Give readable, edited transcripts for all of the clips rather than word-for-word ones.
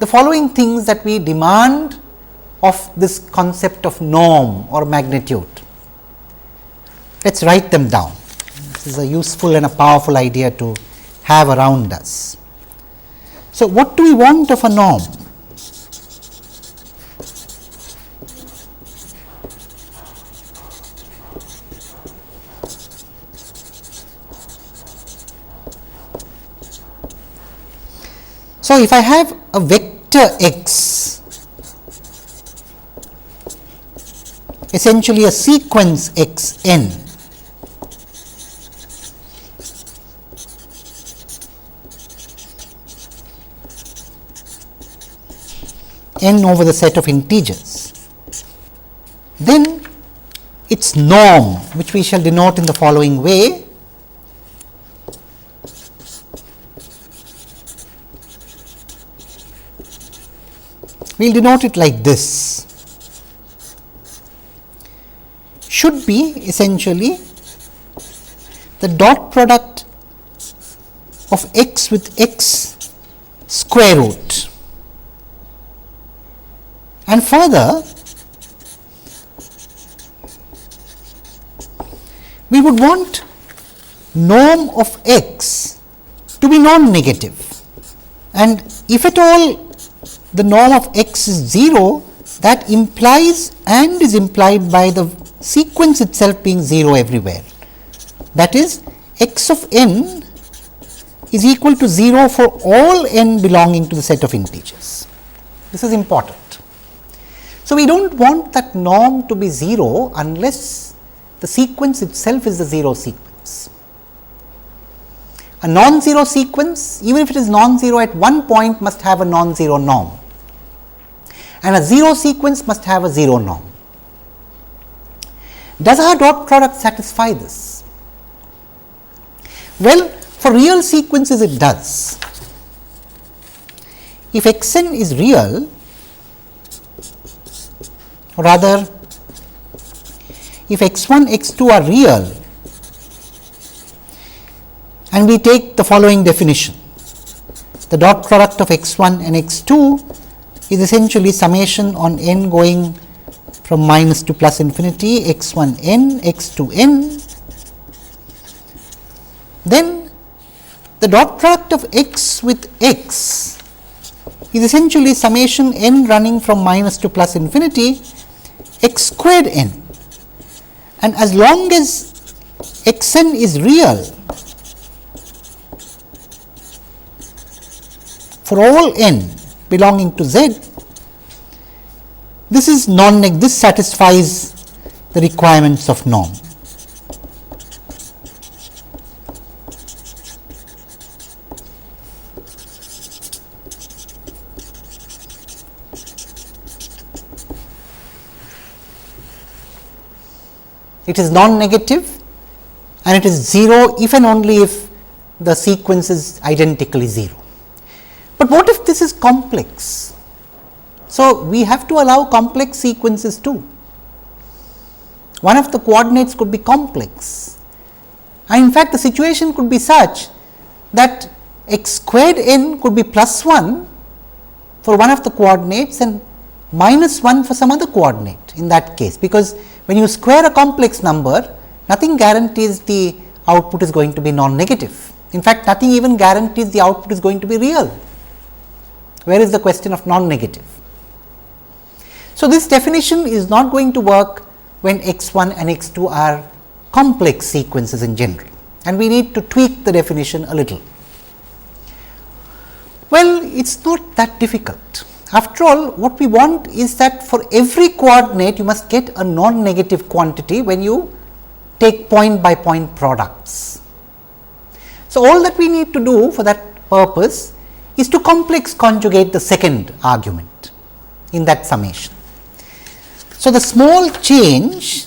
the following things that we demand of this concept of norm or magnitude. Let us write them down. This is a useful and a powerful idea to have around us. So, what do we want of a norm? So, if I have a vector x, essentially a sequence x n, n over the set of integers, then its norm, which we shall denote in the following way, we will denote it like this, should be essentially the dot product of x with x square root. And further, we would want norm of x to be non-negative, and if at all the norm of x is 0, that implies and is implied by the sequence itself being 0 everywhere. That is, x of n is equal to 0 for all n belonging to the set of integers. This is important. So, we do not want that norm to be 0 unless the sequence itself is the 0 sequence. A non-zero sequence, even if it is non-zero at one point, must have a non-zero norm, and a 0 sequence must have a 0 norm. Does our dot product satisfy this? Well, for real sequences it does. If x n is real, or rather if x 1, x 2 are real, and we take the following definition, the dot product of x 1 and x 2 is essentially summation on n going from minus to plus infinity x 1 n, x 2 n, then the dot product of x with x is essentially summation n running from minus to plus infinity x squared n, and as long as x n is real for all n belonging to z, this is this satisfies the requirements of norm. It is non-negative and it is 0 if and only if the sequence is identically 0. But what if this is complex? So, we have to allow complex sequences too. One of the coordinates could be complex, and in fact, the situation could be such that x squared n could be plus 1 for one of the coordinates and minus 1 for some other coordinate in that case, because when you square a complex number, nothing guarantees the output is going to be non-negative. In fact, nothing even guarantees the output is going to be real. Where is the question of non-negative? So, this definition is not going to work when x 1 and x 2 are complex sequences in general, and we need to tweak the definition a little. Well, it is not that difficult. After all, what we want is that for every coordinate you must get a non-negative quantity when you take point by point products. So, all that we need to do for that purpose is to complex conjugate the second argument in that summation. So, the small change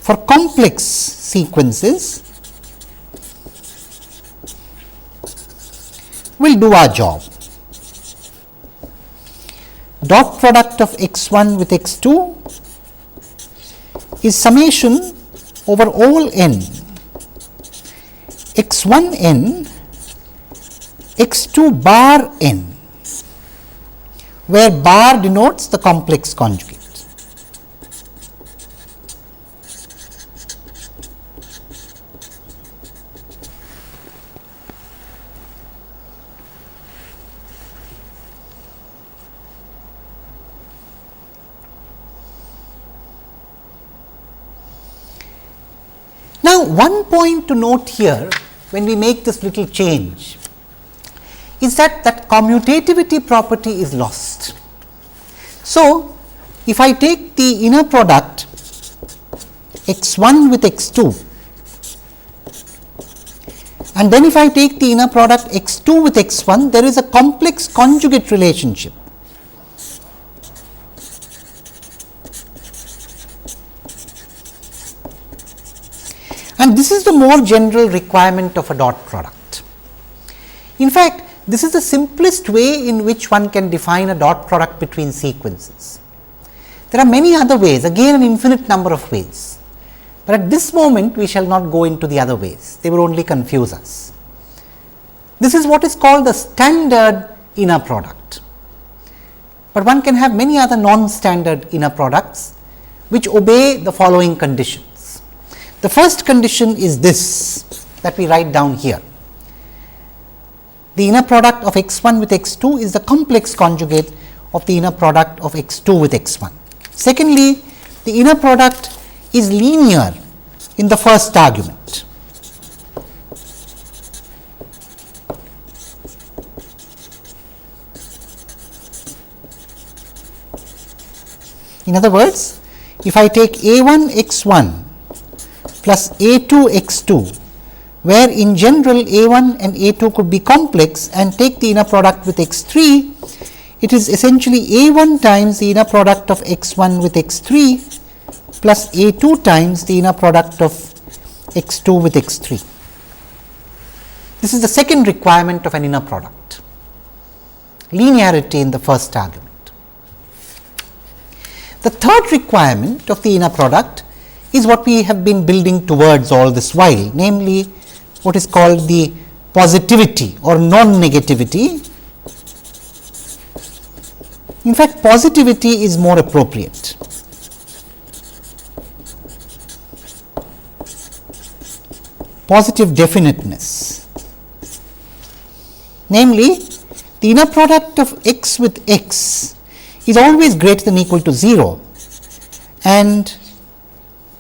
for complex sequences will do our job. dot product of x 1 with x 2 is summation over all n x 1 n x 2 bar n, where bar denotes the complex conjugate. Now, one point to note here when we make this little change is that commutativity property is lost. So, if I take the inner product x 1 with x 2 and then if I take the inner product x 2 with x 1, there is a complex conjugate relationship. And this is the more general requirement of a dot product. In fact, this is the simplest way in which one can define a dot product between sequences. There are many other ways, again an infinite number of ways, but at this moment we shall not go into the other ways, they will only confuse us. This is what is called the standard inner product, but one can have many other non-standard inner products which obey the following conditions. The first condition is this that we write down here. The inner product of x 1 with x 2 is the complex conjugate of the inner product of x 2 with x 1. Secondly, the inner product is linear in the first argument. In other words, if I take a 1 x 1 plus a 2 x 2, where in general a 1 and a 2 could be complex, and take the inner product with x 3, it is essentially a 1 times the inner product of x 1 with x 3 plus a 2 times the inner product of x 2 with x 3. This is the second requirement of an inner product, linearity in the first argument. The third requirement of the inner product is what we have been building towards all this while, namely what is called the positivity or non-negativity. In fact, positivity is more appropriate. Positive definiteness, namely the inner product of x with x is always greater than or equal to 0, and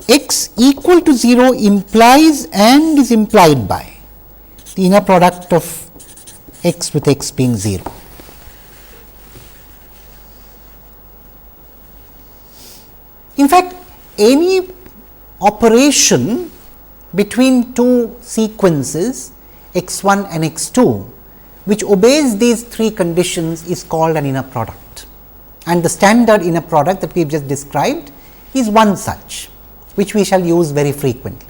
x equal to 0 implies and is implied by the inner product of x with x being 0. In fact, any operation between two sequences x 1 and x 2 which obeys these three conditions is called an inner product, and the standard inner product that we have just described is one such, which we shall use very frequently.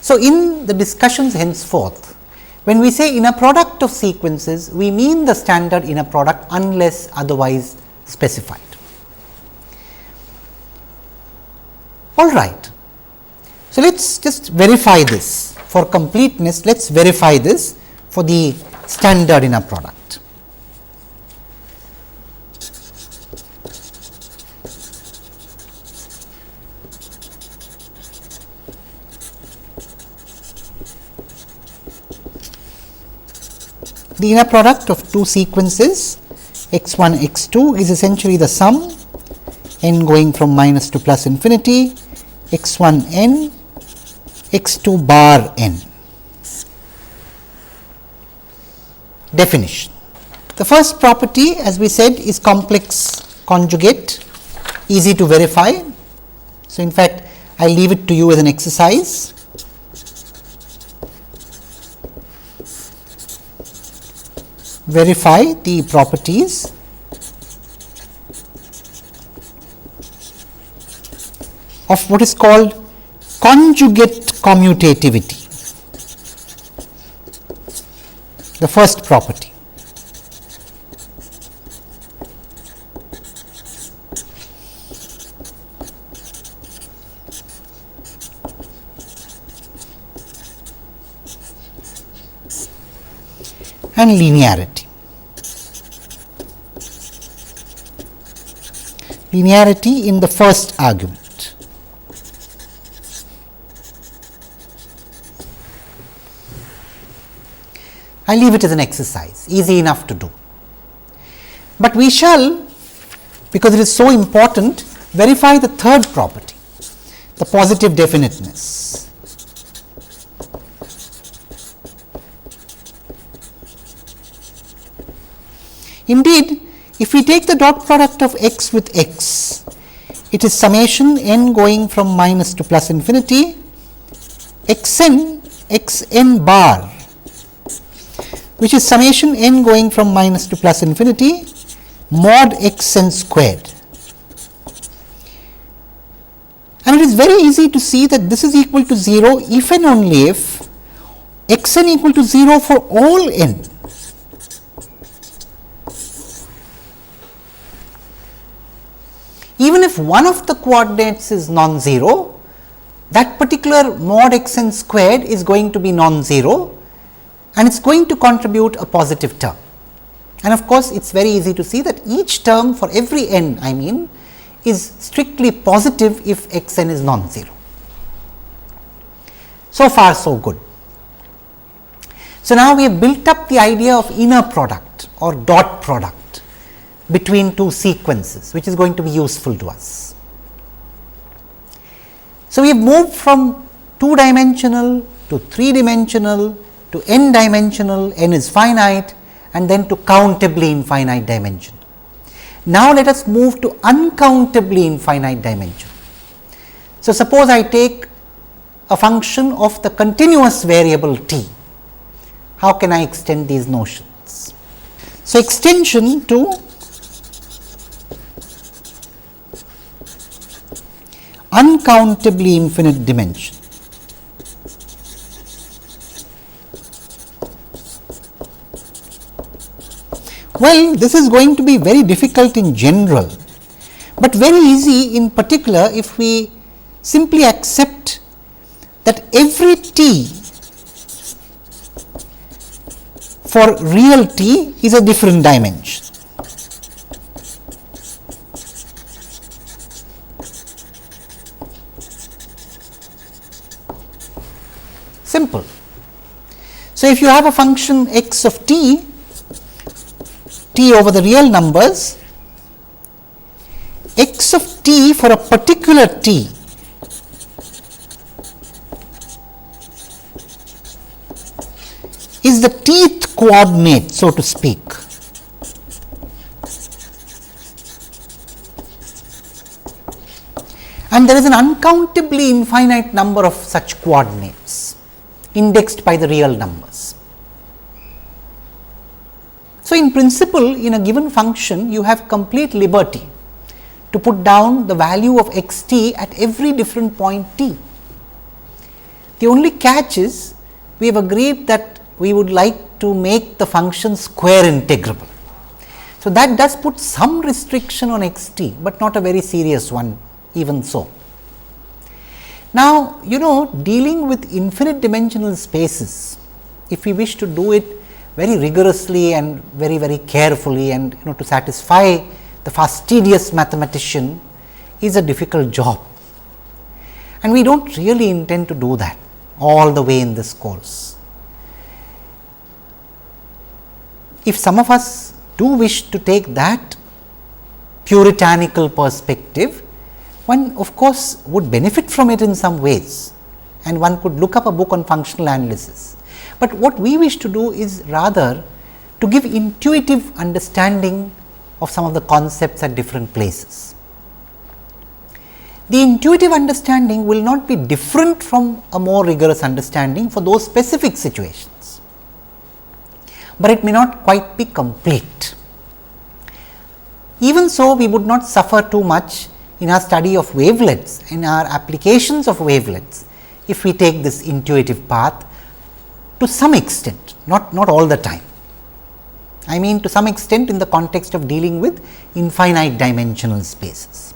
So, in the discussions henceforth, when we say inner product of sequences, we mean the standard inner product unless otherwise specified. All right. So, let us just verify this for completeness. Let us verify this for the standard inner product. The inner product of two sequences x 1 x 2 is essentially the sum n going from minus to plus infinity x 1 n x 2 bar n. Definition. The first property, as we said, is complex conjugate, easy to verify. So, in fact, I will leave it to you as an exercise. Verify the properties of what is called conjugate commutativity, the first property. and linearity. Linearity in the first argument. I leave it as an exercise, easy enough to do. But we shall, because it is so important, verify the third property, the positive definiteness. Indeed, if we take the dot product of x with x, it is summation n going from minus to plus infinity, xn bar, which is summation n going from minus to plus infinity, mod xn squared. And it is very easy to see that this is equal to 0 if and only if xn equal to 0 for all n. Even if one of the coordinates is non-zero, that particular mod xn squared is going to be non-zero and it is going to contribute a positive term. And of course, it is very easy to see that each term for every n, I mean, is strictly positive if xn is non-zero. So far, so good. So now we have built up the idea of inner product or dot product between two sequences, which is going to be useful to us. So we have moved from 2-dimensional to 3-dimensional to n-dimensional, n is finite, and then to countably infinite dimension. Now let us move to uncountably infinite dimension. So suppose I take a function of the continuous variable t. How can I extend these notions? So extension to uncountably infinite dimension. Well, this is going to be very difficult in general, but very easy in particular if we simply accept that every t for real t is a different dimension. Simple. So, if you have a function x of t, t over the real numbers, x of t for a particular t is the tth coordinate, so to speak. And there is an uncountably infinite number of such coordinates indexed by the real numbers. So, in principle, in a given function, you have complete liberty to put down the value of x t at every different point t. The only catch is we have agreed that we would like to make the function square integrable. So, that does put some restriction on x t, but not a very serious one even so. Now, dealing with infinite dimensional spaces, if we wish to do it very rigorously and very, very carefully and to satisfy the fastidious mathematician is a difficult job. And we do not really intend to do that all the way in this course. If some of us do wish to take that puritanical perspective, one of course would benefit from it in some ways, and one could look up a book on functional analysis. But what we wish to do is rather to give intuitive understanding of some of the concepts at different places. The intuitive understanding will not be different from a more rigorous understanding for those specific situations, but it may not quite be complete. Even so, we would not suffer too much in our study of wavelets, in our applications of wavelets, if we take this intuitive path to some extent, not all the time. I mean to some extent in the context of dealing with infinite dimensional spaces.